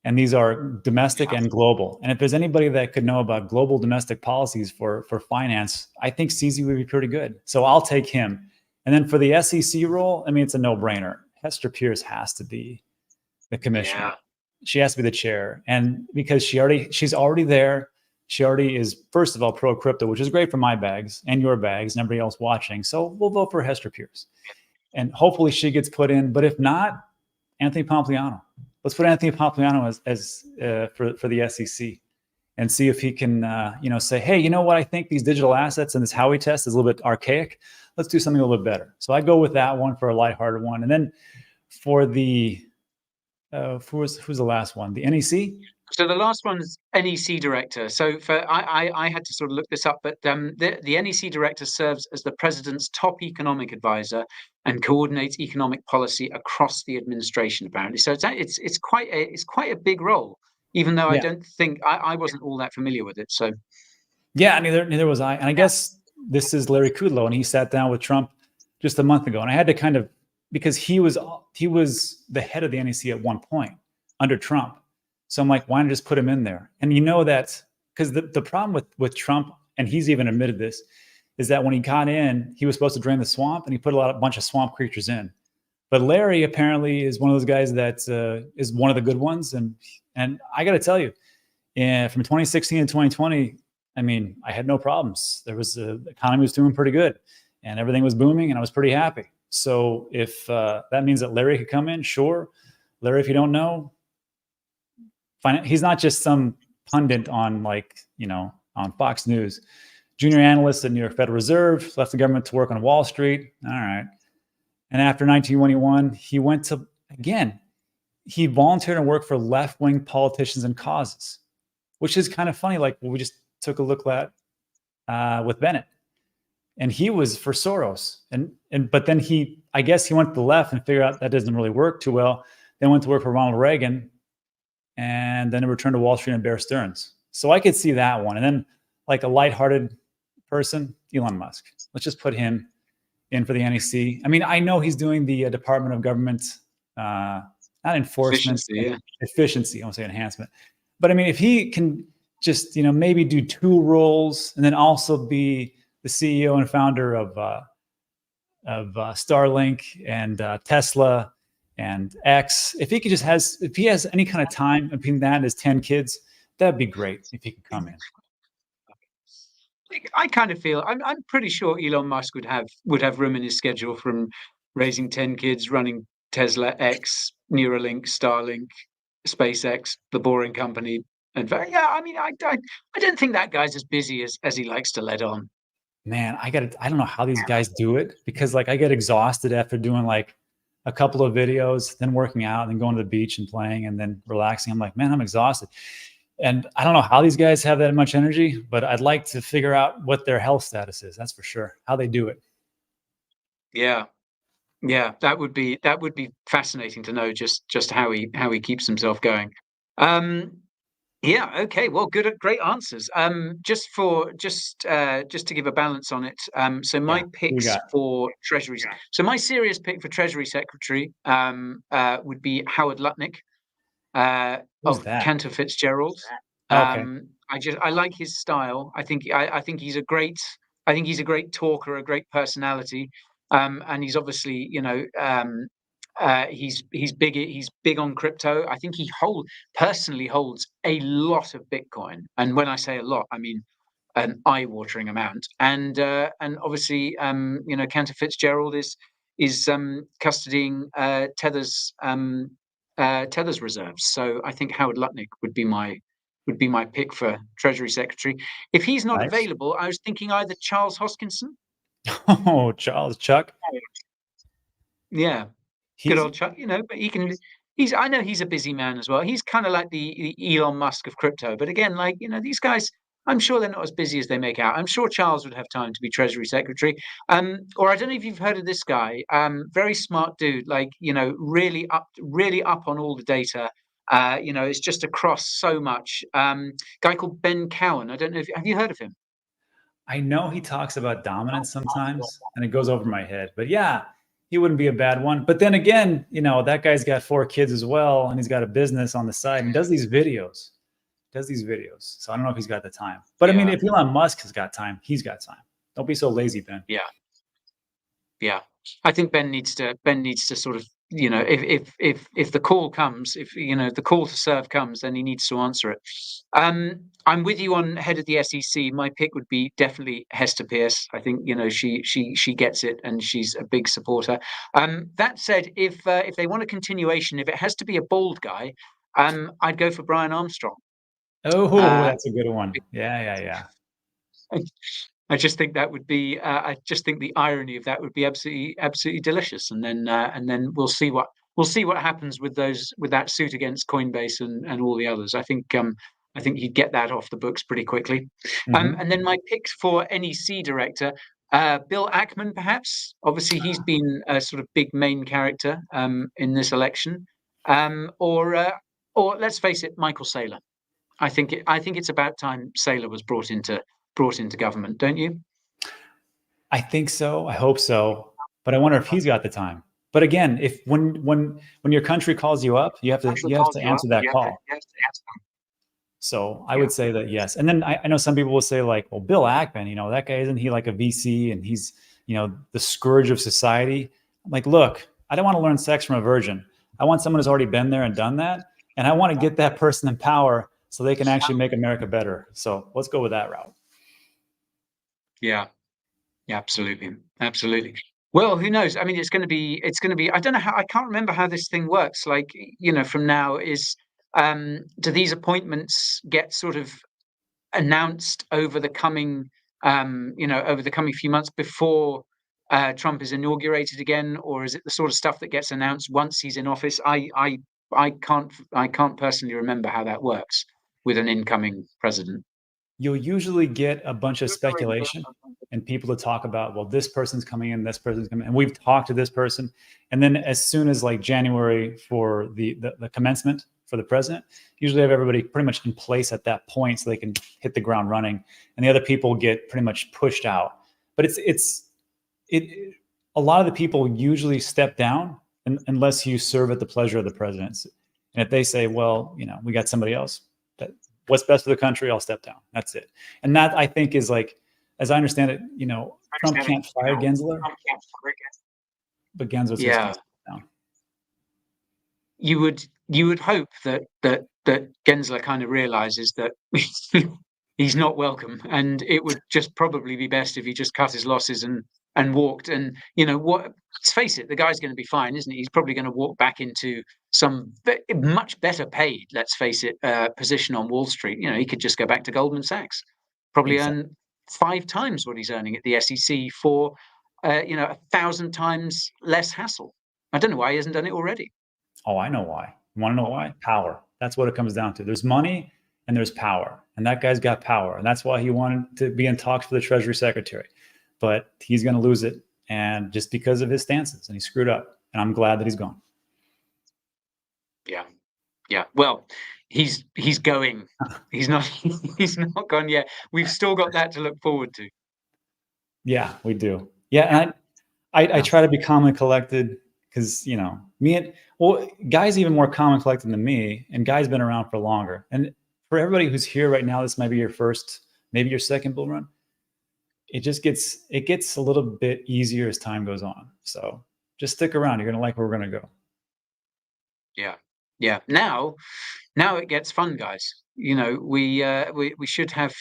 And these are domestic and global. And if there's anybody that could know about global domestic policies for finance, I think CZ would be pretty good. So I'll take him. And then for the SEC role, I mean, it's a no-brainer. Hester Pierce has to be the commissioner. Yeah. She has to be the chair. And because she's already there. She already is, first of all, pro-crypto, which is great for my bags and your bags and everybody else watching. So we'll vote for Hester Pierce. And hopefully she gets put in. But if not, Anthony Pompliano. Let's put Anthony Pompliano as for the SEC and see if he can, say, hey, you know what? I think these digital assets and this Howey test is a little bit archaic. Let's do something a little bit better. So I go with that one for a lighthearted one. And then for the, who's the last one? The NEC? So the last one's NEC director. So I had to sort of look this up, but the NEC director serves as the president's top economic advisor and coordinates economic policy across the administration. Apparently, so it's quite a big role. Even though I don't think I wasn't all that familiar with it. So yeah, neither was I. And I guess this is Larry Kudlow, and he sat down with Trump just a month ago, and I had to kind of, because he was the head of the NEC at one point under Trump. So I'm like, why not just put him in there? And you know that because the problem with Trump, and he's even admitted this, is that when he got in, he was supposed to drain the swamp, and he put a bunch of swamp creatures in. But Larry apparently is one of those guys that is one of the good ones. And I got to tell you, from 2016 to 2020, I mean, I had no problems. The economy was doing pretty good, and everything was booming, and I was pretty happy. So if that means that Larry could come in, sure. Larry, if you don't know, he's not just some pundit on on Fox News. Junior analyst at New York Federal Reserve, left the government to work on Wall Street. All right. And after 1921, he went to, again, he volunteered and worked for left-wing politicians and causes. which is kind of funny. Like we just took a look at with Bennett, and he was for Soros, but then I guess he went to the left and figured out that doesn't really work too well. Then went to work for Ronald Reagan, and then returned to Wall Street and Bear Stearns. So I could see that one. And then like a lighthearted person, Elon Musk. Let's just put him in for the NEC. I mean, I know he's doing the Department of Government, not enforcement, efficiency. I won't say enhancement. But I mean, if he can just, maybe do 2 roles and then also be the CEO and founder of Starlink and Tesla and X, if he has any kind of time between that and his 10 kids, that'd be great if he could come in. I kind of feel I'm pretty sure Elon Musk would have room in his schedule from raising 10 kids, running Tesla, X, Neuralink, Starlink, SpaceX, the Boring Company, and yeah, I mean, I don't think that guy's as busy as he likes to let on. Man, I don't know how these guys do it, because like I get exhausted after doing like a couple of videos, then working out, and then going to the beach and playing and then relaxing. I'm like, man, I'm exhausted. And I don't know how these guys have that much energy, but I'd like to figure out what their health status is. That's for sure. How they do it. Yeah. Yeah, that would be fascinating to know just how he keeps himself going. Yeah, okay, well, great answers. Just to give a balance on it. So my picks for Treasury. So my serious pick for Treasury Secretary would be Howard Lutnick of Cantor Fitzgerald. Okay. I like his style. I think he's a great talker, a great personality. And he's obviously, he's big on crypto. I think he personally holds a lot of Bitcoin, and when I say a lot, I mean an eye-watering amount. And obviously, Cantor Fitzgerald is custodying Tether's reserves. So I think Howard Lutnick would be my pick for Treasury Secretary. If he's not available, I was thinking either Charles Hoskinson. Oh, Chuck. Yeah, good old Chuck. But he can. I know he's a busy man as well. He's kind of like the Elon Musk of crypto. But again, like these guys, I'm sure they're not as busy as they make out. I'm sure Charles would have time to be Treasury Secretary. Or I don't know if you've heard of this guy. Very smart dude. Like really up on all the data. It's just across so much. Guy called Ben Cowan. I don't know have you heard of him? I know he talks about dominance sometimes, and it goes over my head. But yeah, he wouldn't be a bad one. But then again, that guy's got 4 kids as well, and he's got a business on the side and does these videos. So I don't know if he's got the time. But I mean, if Elon Musk has got time, he's got time. Don't be so lazy, Ben. Yeah. I think Ben needs to sort of, if the call comes, if the call to serve comes, then he needs to answer it. I'm with you on head of the SEC. My pick would be definitely Hester Peirce. I think she gets it, and she's a big supporter. That said, if they want a continuation, if it has to be a bald guy, I'd go for Brian Armstrong. Oh, that's a good one. Yeah. I just think that would be. I just think the irony of that would be absolutely delicious. And then we'll see what happens with that suit against Coinbase and all the others. I think he'd get that off the books pretty quickly. Mm-hmm. And then my picks for NEC director, Bill Ackman, perhaps. Obviously, he's been a sort of big main character in this election. Or let's face it, Michael Saylor. I think it's about time Saylor was brought into government, don't you? I think so. I hope so. But I wonder if he's got the time. But again, if when your country calls you up, you have to answer that call. So I would say that yes. And then I know some people will say like, well, Bill Ackman, that guy, isn't he like a VC and he's the scourge of society? I'm like, look, I don't want to learn sex from a virgin. I want someone who's already been there and done that, and I want to get that person in power so they can actually make America better. So let's go with that route. Yeah, absolutely. Well, who knows? I mean, it's going to be. I don't know how. I can't remember how this thing works. Like, from now do these appointments get sort of announced over the coming, few months before Trump is inaugurated again, or is it the sort of stuff that gets announced once he's in office? I can't personally remember how that works. with an incoming president? You'll usually get a bunch of speculation and people to talk about, well, this person's coming in, this person's coming in, and we've talked to this person. And then as soon as like January for the commencement for the president, usually have everybody pretty much in place at that point so they can hit the ground running, and the other people get pretty much pushed out. But a lot of the people usually step down unless you serve at the pleasure of the president. And if they say, well, you know, we got somebody else, what's best for the country, I'll step down. That's it. And that, I think, is like, as I understand it, you know, Trump can't fire Gensler, but Gensler's just going to step down. You would hope that Gensler kind of realizes that he's not welcome, and it would just probably be best if he just cut his losses and walked. And you know what? Let's face it, the guy's going to be fine, isn't he? He's probably going to walk back into some much better paid, let's face it, position on Wall Street. You know, he could just go back to Goldman Sachs, probably earn 5 times what he's earning at the SEC for, 1,000 times less hassle. I don't know why he hasn't done it already. Oh, I know why. You want to know why? Power. That's what it comes down to. There's money and there's power, and that guy's got power, and that's why he wanted to be in talks for the Treasury Secretary. But he's going to lose it, and just because of his stances, and he screwed up. And I'm glad that he's gone. Yeah. Well, he's going. He's not gone yet. We've still got that to look forward to. Yeah, we do. Yeah, and I try to be calm and collected because, you know, Guy's even more calm and collected than me, and Guy's been around for longer. And for everybody who's here right now, this might be your first, maybe your second bull run. It gets a little bit easier as time goes on. So just stick around. You're going to like where we're going to go. Yeah. Now it gets fun, guys. You know, we should have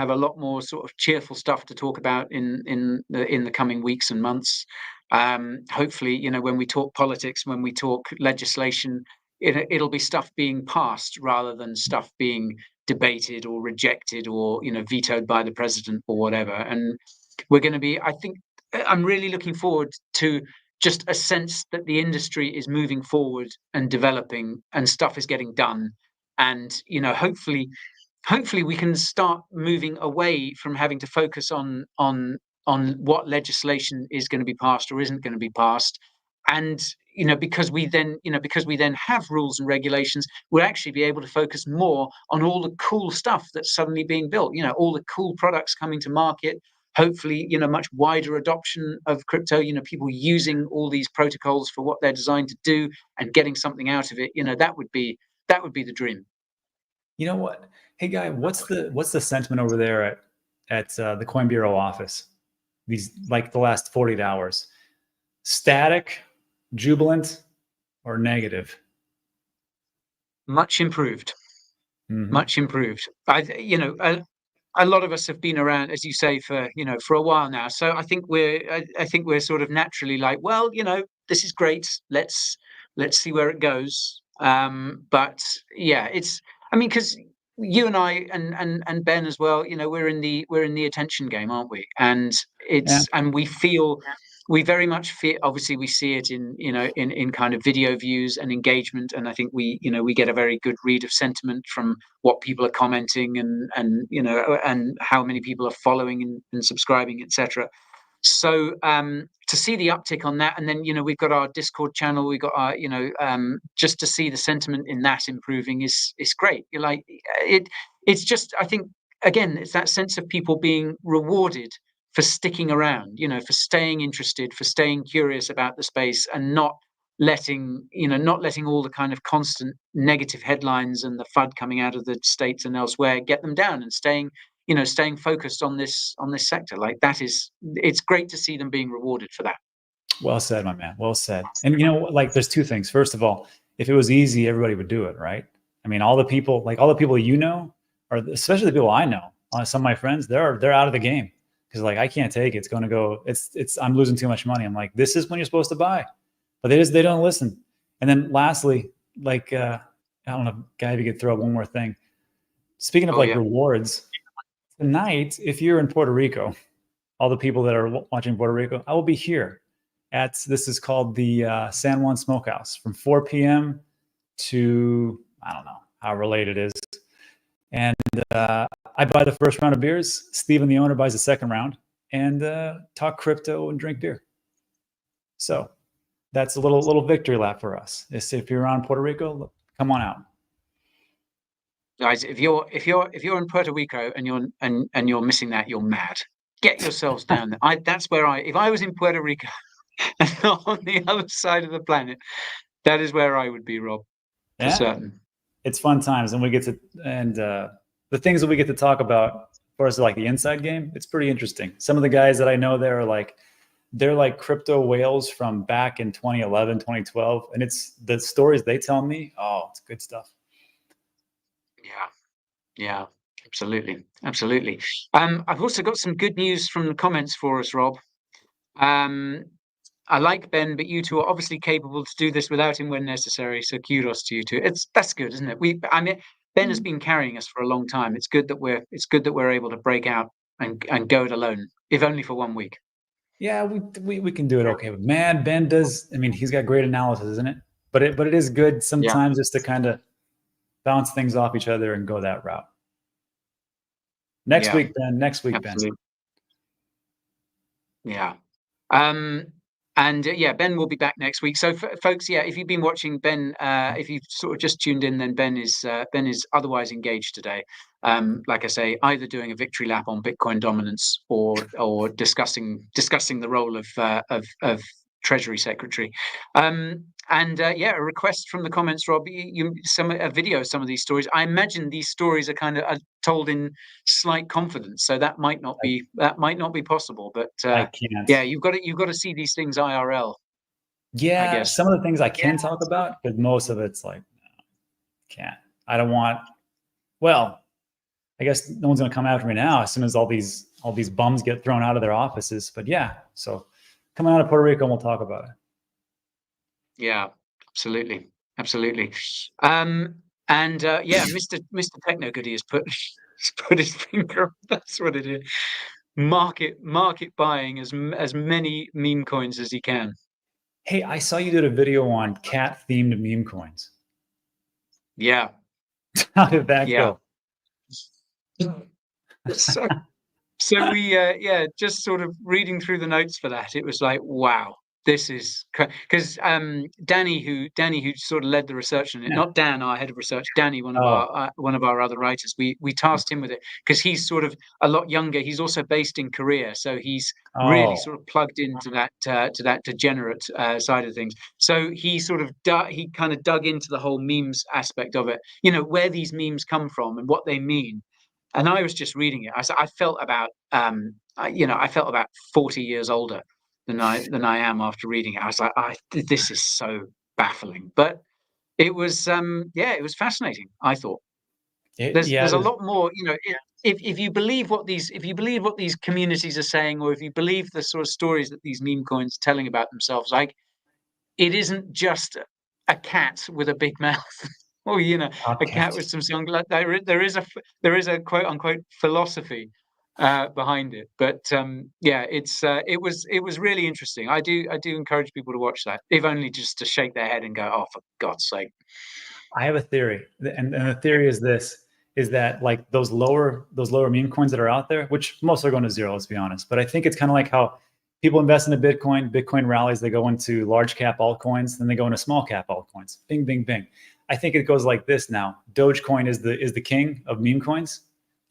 a lot more sort of cheerful stuff to talk about in the coming weeks and months. Hopefully, you know, when we talk politics, when we talk legislation, it'll be stuff being passed rather than stuff being debated or rejected or, you know, vetoed by the president or whatever. And we're going to be, I think, I'm really looking forward to just a sense that the industry is moving forward and developing, and stuff is getting done. And, you know, hopefully we can start moving away from having to focus on what legislation is going to be passed or isn't going to be passed. And, you know, because we then have rules and regulations, we'll actually be able to focus more on all the cool stuff that's suddenly being built, you know, all the cool products coming to market. Hopefully, you know, much wider adoption of crypto, you know, people using all these protocols for what they're designed to do and getting something out of it. You know, that would be the dream. You know what? Hey, Guy, what's the sentiment over there at the Coin Bureau office? These, like, the last 48 hours, static, jubilant, or negative? Much improved. Mm-hmm. Much improved. A lot of us have been around, as you say, for a while now. So I think we're sort of naturally like, well, you know, this is great. Let's see where it goes. But yeah, because you and I and Ben as well, you know, we're in the attention game, aren't we? And and we very much feel, obviously we see it in kind of video views and engagement, and I think we get a very good read of sentiment from what people are commenting and how many people are following and subscribing, etc. So to see the uptick on that, and then we've got our Discord channel, we've got our just to see the sentiment in that improving is great. You're like it's just, I think, again, it's that sense of people being rewarded for sticking around, for staying interested, for staying curious about the space, and not letting all the kind of constant negative headlines and the FUD coming out of the States and elsewhere get them down, and staying focused on this sector. Like, it's great to see them being rewarded for that. Well said, my man. Well said. And like, there's two things. First of all, if it was easy, everybody would do it, right? I mean, all the people or especially the people I know, some of my friends, they're out of the game. Because, like, I can't take it. It's going to go. I'm losing too much money. I'm like, this is when you're supposed to buy, but they don't listen. And then lastly, like, I don't know, Guy, if you could throw out one more thing. Speaking of rewards, tonight, if you're in Puerto Rico, all the people that are watching Puerto Rico, I will be here this is called the San Juan Smokehouse from 4 p.m. to, I don't know how late it is. And I buy the first round of beers. Steven, the owner, buys the second round, and talk crypto and drink beer. So that's a little victory lap for us. If you're around Puerto Rico, come on out. Guys, if you're in Puerto Rico and you're missing that, you're mad. Get yourselves down there. That's where if I was in Puerto Rico and not on the other side of the planet, that is where I would be, Rob, for certain. It's fun times, and the things that we get to talk about, for us, like the inside game, it's pretty interesting. Some of the guys that I know there are they're like crypto whales from back in 2011, 2012, and it's the stories they tell me. Oh, it's good stuff. Yeah, absolutely. I've also got some good news from the comments for us, Rob. I like Ben, but you two are obviously capable to do this without him when necessary. So kudos to you two. That's good, isn't it? Ben has been carrying us for a long time. It's good that we're able to break out and go it alone, if only for 1 week. Yeah, we can do it okay. But man, Ben does. I mean, he's got great analysis, isn't it? But it is good sometimes just to kind of bounce things off each other and go that route. Next week, Ben. Absolutely. Yeah. Ben will be back next week. So, folks, if you've been watching Ben, if you've sort of just tuned in, then Ben is otherwise engaged today. Like I say, either doing a victory lap on Bitcoin dominance or discussing the role of Treasury Secretary. A request from the comments, Rob. A video of some of these stories. I imagine these stories are kind of told in slight confidence, so that might not be possible. But I can't. Yeah, you've got to see these things IRL. Yeah, I guess some of the things I can talk about, but most of it's like, no, can't. I don't want. Well, I guess no one's going to come after me now as soon as all these bums get thrown out of their offices. But yeah, so coming out of Puerto Rico, and we'll talk about it. Yeah, absolutely. Mr. Techno Goody has put his finger. That's what it is. Market buying as many meme coins as he can. Hey, I saw you did a video on cat themed meme coins. Yeah. How did that go? So we just sort of reading through the notes for that, it was like, wow, this is because Danny who sort of led the research on it, not Dan, our head of research, Danny, one of our other writers, we tasked him with it because he's sort of a lot younger. He's also based in Korea, so he's really sort of plugged into that degenerate side of things. So he sort of kind of dug into the whole memes aspect of it, where these memes come from and what they mean. And I was just reading it. I felt about 40 years older than I am after reading it. I was like, this is so baffling. But it was it was fascinating, I thought. There's a lot more, if you believe what these communities are saying, or if you believe the sort of stories that these meme coins are telling about themselves, like it isn't just a cat with a big mouth. Or a cat with some sunglasses. There is a quote unquote philosophy behind it. But it was really interesting. I do encourage people to watch that, if only just to shake their head and go, oh, for God's sake. I have a theory, and the theory is this: is that like those lower meme coins that are out there, which most are going to zero, let's be honest. But I think it's kind of like how people invest into Bitcoin rallies, they go into large cap altcoins, then they go into small cap altcoins. Bing, bing, bing. I think it goes like this now. Dogecoin is the king of meme coins,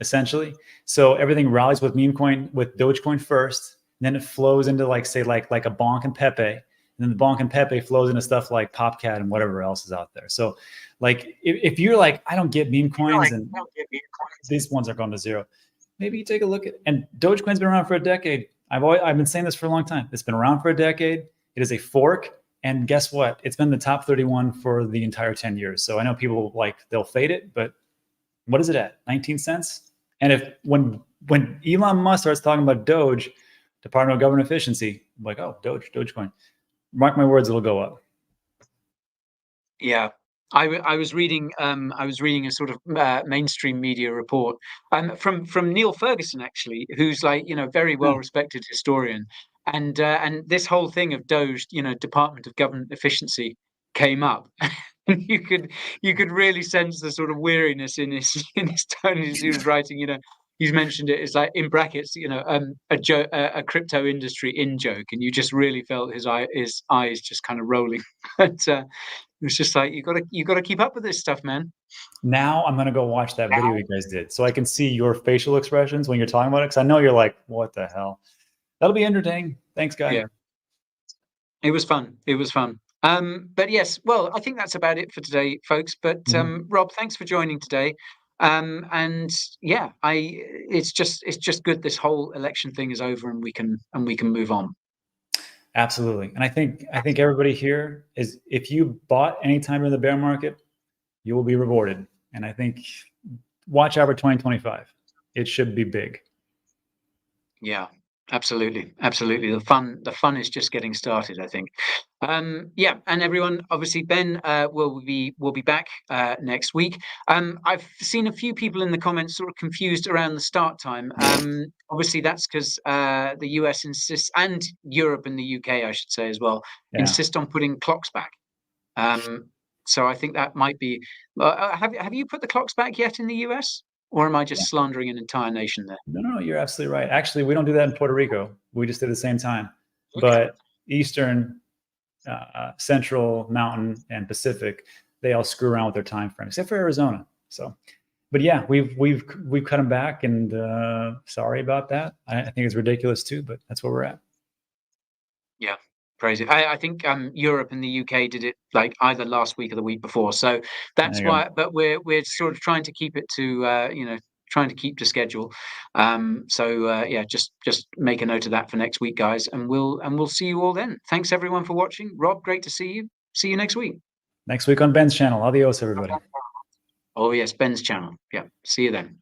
essentially. So everything rallies with meme coin, with Dogecoin first, and then it flows into like a Bonk and Pepe, and then the Bonk and Pepe flows into stuff like Popcat and whatever else is out there. So like if you're like, I don't get meme coins and these ones are going to zero, maybe you take a look at. And Dogecoin's been around for a decade. I've been saying this for a long time. It's been around for a decade. It is a fork. And guess what? It's been the top 31 for the entire 10 years. So I know people they'll fade it, but what is it at? 19 cents? And when Elon Musk starts talking about Doge, Department of Government Efficiency, I'm like, oh, Dogecoin. Mark my words, it'll go up. Yeah. I was reading a sort of mainstream media report from Neil Ferguson, actually, who's very well respected historian. And this whole thing of Doge, Department of Government Efficiency, came up, you could really sense the sort of weariness in his tone as he was writing. He's mentioned it as like in brackets, a crypto industry in joke, and you just really felt his eyes just kind of rolling. But it was just like you got to keep up with this stuff, man. Now I'm gonna go watch that video you guys did, so I can see your facial expressions when you're talking about it. Because I know you're like, "What the hell?" That'll be entertaining. Thanks, guy. Yeah, it was fun. It was fun. But yes, well, I think that's about it for today, folks. But Rob, thanks for joining today. And yeah, it's just good this whole election thing is over and we can move on. Absolutely. And I think everybody here is, if you bought any time in the bear market, you will be rewarded. And I think watch out for 2025. It should be big. Yeah, absolutely. Absolutely. The fun is just getting started, I think. Yeah, and everyone, obviously Ben will be back next week. I've seen a few people in the comments sort of confused around the start time. Obviously that's because the US insists, and Europe and the UK I should say as well, insist on putting clocks back. So I think that might be have you put the clocks back yet in the US? Or am I just slandering an entire nation there? No, you're absolutely right. Actually, we don't do that in Puerto Rico. We just did the same time. Okay. But Eastern, Central, Mountain, and Pacific, they all screw around with their time frame, except for Arizona. So, but yeah, we've cut them back, and sorry about that. I think it's ridiculous too, but that's where we're at. Yeah, crazy. I think Europe and the UK did it like either last week or the week before. So that's why. But we're sort of trying to keep it to trying to keep to schedule. So yeah, just make a note of that for next week, guys, and we'll see you all then. Thanks everyone for watching. Rob, great to see you. See you next week. Next week on Ben's channel. Adios, everybody. Oh yes, Ben's channel. Yeah. See you then.